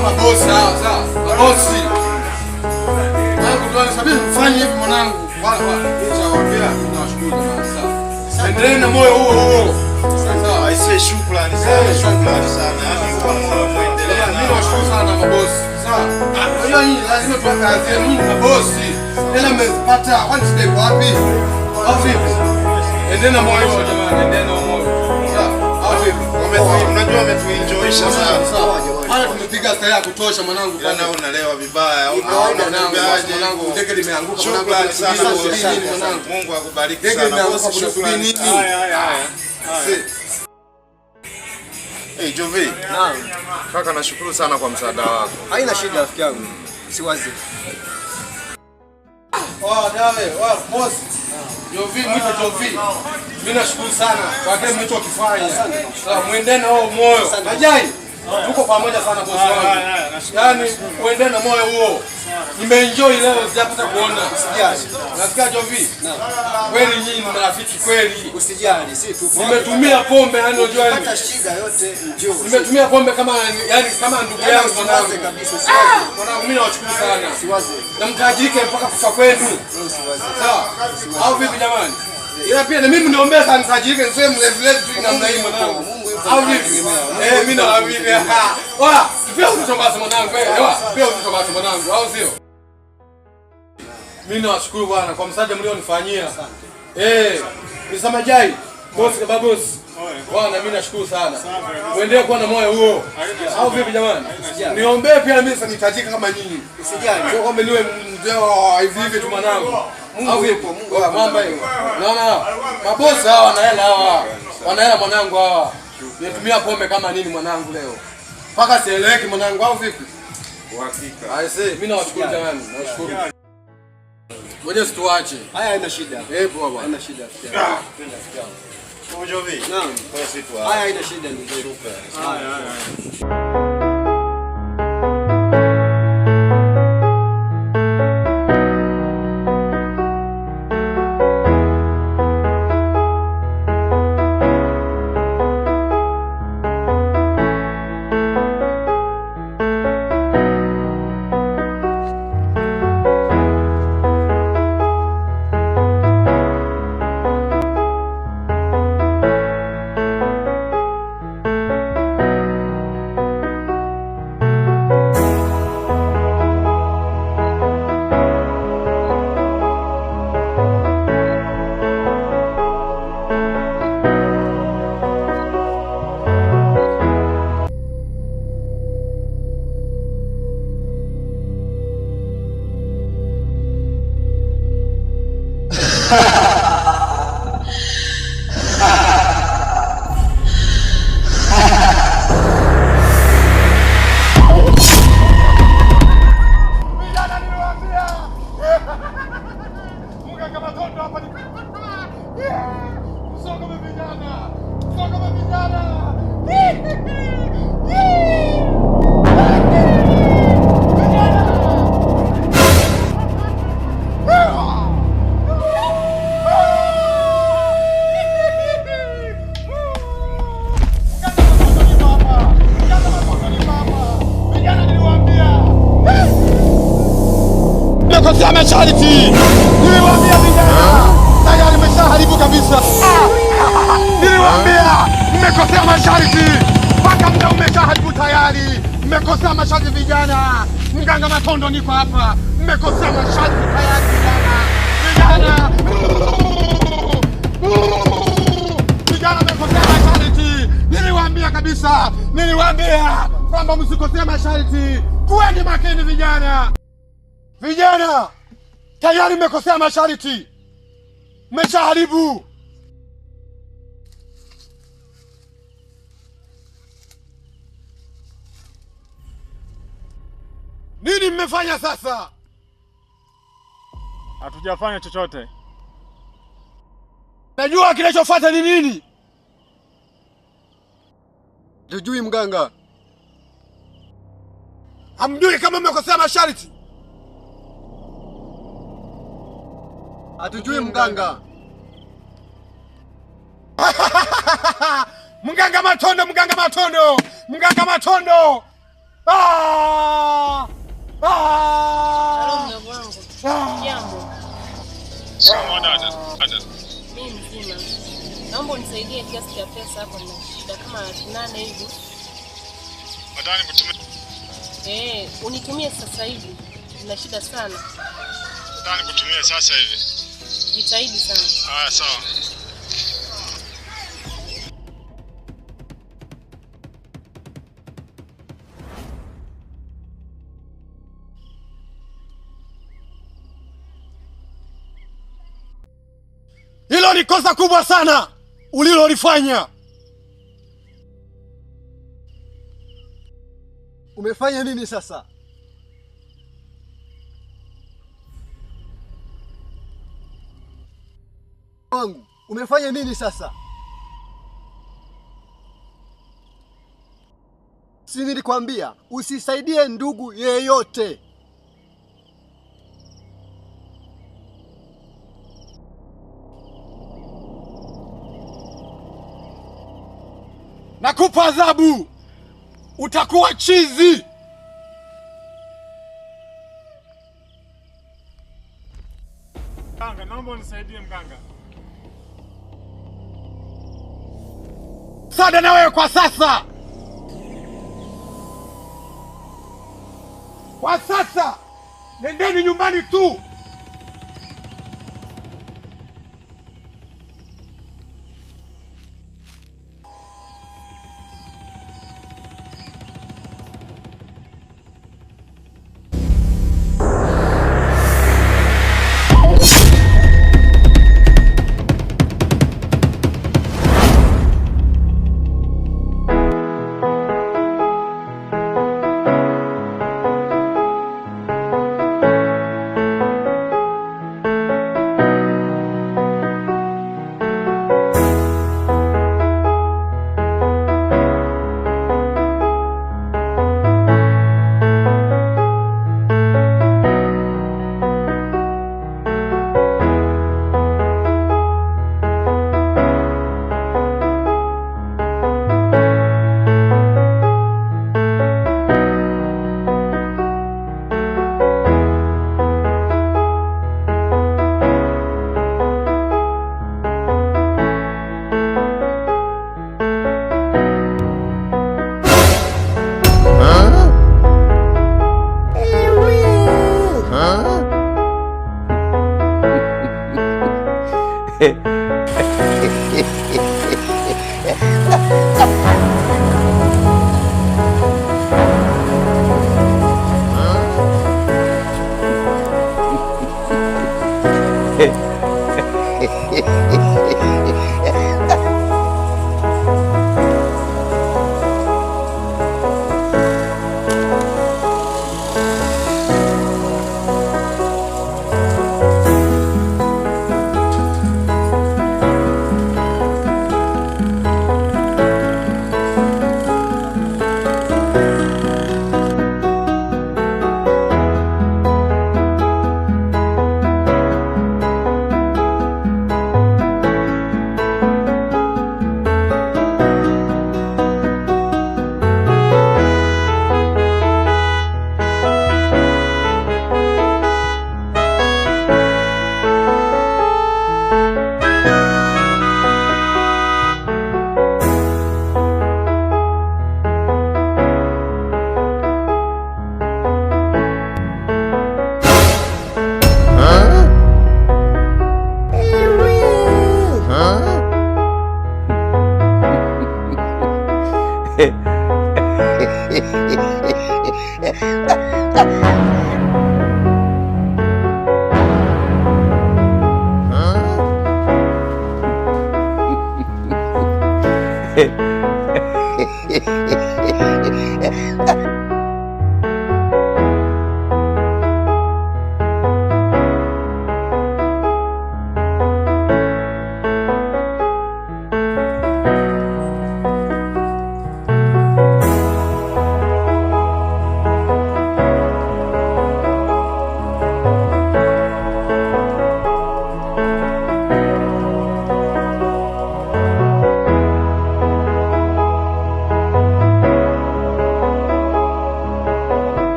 Mabosi sawa. Mabosi. Ndio sababu fanya hivi mwanangu. Wala nitawaambia tunashukuru sana. Endelee na moyo huo. Sawa. Aisee, shukrani sana. Yaani kwa moyo muendelee. Mimi nashukuru sana mabosi. Sawa. Unajua nyinyi lazima tuangazie nyinyi mabosi. Ila mmepata kwani sije wapi? Au vipi? Endelee na moyo jamani, endelee na moyo. Sawa. Au vipi? Unajua umetuenjoysha sana. Sawa. Haya tumepiga stari ya kutosha mwanangu. Kana unalewa vibaya. Mwanangu ndege limeanguka mwanangu. Shukrani sana mwanangu. Mungu akubariki sana. Ndege limeanguka kuna nini? Haya. Hey Jovi. Naam. Kaka nashukuru sana kwa msaada wako. Haina shida rafiki yangu. Siwazi. Dawe, boss. Jovi, mwite Jovi. Mimi nashukuru sana kwa kile mlichokifanya. Sawa, muendeni na moyo. Majai. Tuko pamoja sana boss wangu. Yaani muendeni na moyo huo. Nimeenjoy leo sijapata kuona. Usijali. Nasikia Jovi. Kweli nyinyi ni marafiki kweli. Usijali, si tu. Nimetumia pombe yani unajua nini? Hata shida yote njoo. Nimetumia pombe kama ndugu yangu mwanangu kabisa. Siwazi. Mwanangu mimi nawashukuru sana. Siwazi. Na mtajike mpaka kufa kwenu. Sawa. Au vipi jamani? Ila pia na mimi niombea sana mtajike nisiwe mlevile tu namna hii mwanangu. Au vipi? Mimi naamini. Pia utobasa mwanangu. Pia utobasa mwanangu. Au sio? Mimi nawashukuru bwana kwa msaada mlionifanyia. Nisema Jai, boss kama boss. Bwana mimi nashukuru sana. Muendelee kuwa na moyo huo. Au vipi jamani? Niombee pia mimi nitajika kama nyinyi. Usijali. Sio kwamba niwe mzee hivi tu mwanangu. Au vipi? Mambo hiyo. Naona mabosi hawa wanaela hawa. Wanaela mwanangu hawa. Nitumia pombe kama nini mwanangu leo. Paka sieleweki mwanangu au vipi? Uhakika. Aisee, mimi nawashukuru jamani. Nawashukuru. Ngoja situache. Haya haina shida. Poa bwana. Haina shida. Jovi. Naam. Kwa situ Haya haina shida ndugu. Haya. Nimekosea masharti. Niliwaambia vijana. Tayari nimeshaharibu kabisa. Niliwaambia nimekosea masharti. Mpaka muda umeshaharibu tayari. Nimekosea masharti vijana. Mganga Matondo niko hapa. Nimekosea masharti tayari vijana. Vijana nimekosea masharti. Niliwaambia kabisa. Niliwaambia kwamba msikosea masharti. Kuweni makini vijana. Vijana, tayari mmekosea masharti. Mmeshaharibu. Nini mmefanya sasa? Hatujafanya chochote. Najua kinachofuata ni nini. Tujui mganga. Hamjui kama mmekosea masharti? Hatujui mganga. Mganga Matondo, mganga Matondo, mganga Matondo. Mdogo wangu. Jambo. Sawa dada. Mimi mzima. Naomba unisaidie kiasi cha pesa hapo, na shida kama 8 hivi. Nataka nikutumie. Unitumie sasa hivi. Nina shida sana. Nataka nikutumie sasa hivi. Jitahidi sana. Haya sawa. Hilo ni kosa kubwa sana ulilolifanya. Umefanya nini sasa? Wangu, umefanya nini sasa? Si nilikwambia usisaidie ndugu yeyote. Nakupa adhabu. Utakuwa chizi. Mganga, naomba unisaidie mganga. Sada na wewe kwa sasa. Kwa sasa nendeni nyumbani tu.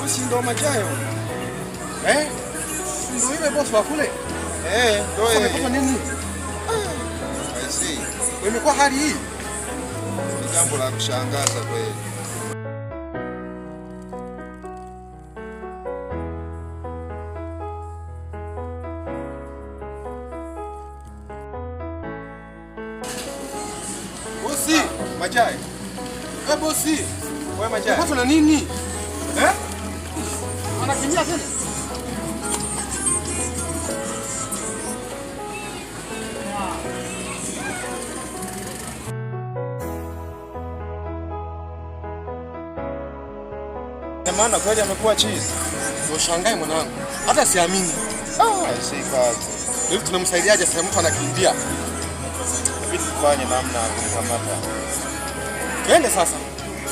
bosi ndo Majayo. Ndio ile boss wa kule. Ndio yeye. Umepata nini? I see. Imekuwa hali hii. Ni jambo la kushangaza kweli. Bosi, Majayo. bosi. Wewe Majayo. Unapata na nini? Anakimbia tena. Maana kweli amekuwa chizi. Ushangae mwanangu. Hata siamini. I see kazi. Hivi tunamsaidiaje sasa mtu anakimbia? Inabidi tufanye namna ya kumkamata. Twende sasa.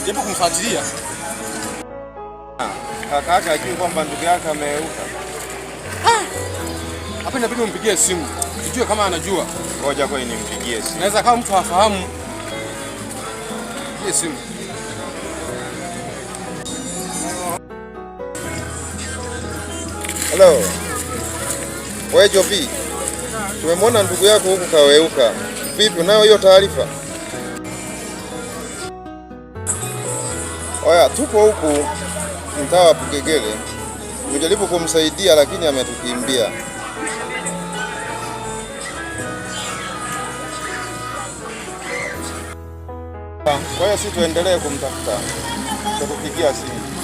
Jaribu kumfuatilia. Kaka yake ajui kwamba ndugu yake ameuka. Hapa inabidi umpigie simu. Tujue kama anajua. Ngoja kwani nimpigie simu. Naweza kama mtu hafahamu. Pigie simu. Hello. Wewe Jovi. Tumemwona ndugu yako huku kaweuka. Vipi unayo hiyo taarifa? Oya, tupo huku mtaa wa Bugegele. Tumejaribu kumsaidia lakini ametukimbia. Kwa hiyo sisi tuendelee kumtafuta. Tutakupigia simu.